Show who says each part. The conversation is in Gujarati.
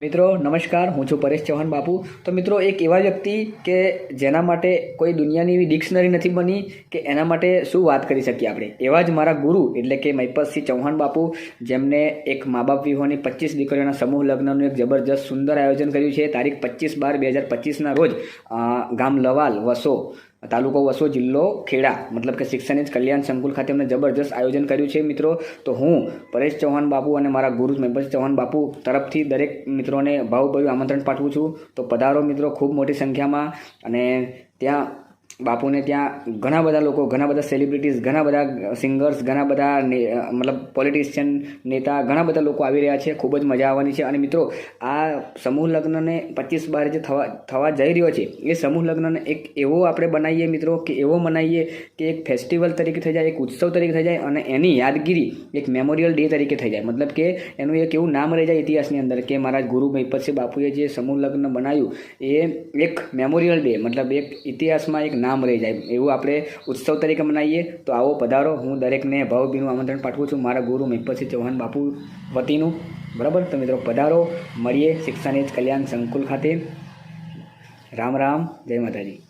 Speaker 1: મિત્રો નમસ્કાર, હું છું પરેશ ચૌહાણ બાપુ। તો મિત્રો એક એવા વ્યક્તિ કે જેના માટે કોઈ દુનિયાની એવી ડિક્શનરી નથી બની કે એના માટે શું વાત કરી શકીએ આપણે, એવા જ મારા ગુરુ એટલે કે મહિપતસિંહ ચૌહાણ બાપુ, જેમને એક મા બાપ વિહોની 25 દીકરીઓના સમૂહ લગ્નનું એક જબરજસ્ત સુંદર આયોજન કર્યું છે। તારીખ 25/12/2025ના રોજ ગામ લવાલ, વસો, તાલુકો વસો, જિલ્લો ખેડા, મતલબ કે શિક્ષણ જ કલ્યાણ સંકુલ ખાતે અમને જબરજસ્ત આયોજન કર્યું છે મિત્રો। તો હું પરેશ ચૌહાણ બાપુ અને મારા ગુરુ મહિપતસિંહ ચૌહાણ બાપુ તરફથી દરેક મિત્રોને ભાવભર્યું આમંત્રણ પાઠવું છું। તો પધારો મિત્રો ખૂબ મોટી સંખ્યામાં। અને ત્યાં બાપુને ત્યાં ઘણા બધા લોકો, ઘણા બધા સેલિબ્રિટીઝ, ઘણા બધા સિંગર્સ, ઘણા બધા મતલબ પોલિટિશિયન, નેતા, ઘણા બધા લોકો આવી રહ્યા છે। ખૂબ જ મજા આવવાની છે। અને મિત્રો આ સમૂહ લગ્નને 25/12 જે થવા જઈ રહ્યો છે, એ સમૂહ લગ્નને એક એવો આપણે બનાવીએ મિત્રો કે એવો મનાવીએ કે એક ફેસ્ટિવલ તરીકે થઈ જાય, એક ઉત્સવ તરીકે થઈ જાય, અને એની યાદગીરી એક મેમોરિયલ ડે તરીકે થઈ જાય। મતલબ કે એનું એક એવું નામ રહી જાય ઇતિહાસની અંદર કે મારા ગુરુ મહિપતસિંહ બાપુએ જે સમૂહ લગ્ન બનાવ્યું એ એક મેમોરિયલ ડે, મતલબ એક ઇતિહાસમાં એક નામ રહી જાય, એવું આપણે ઉત્સવ તરીકે મનાવીએ। તો આવો પધારો, હું દરેકને ભાવભીનું આમંત્રણ પાઠવું છું મારા ગુરુ મહિપતસિંહ ચૌહાણ બાપુ વતીનું, બરાબર। તો મિત્રો પધારો, મળીએ શિક્ષણ જ કલ્યાણ સંકુલ ખાતે। રામ રામ, જય માતાજી।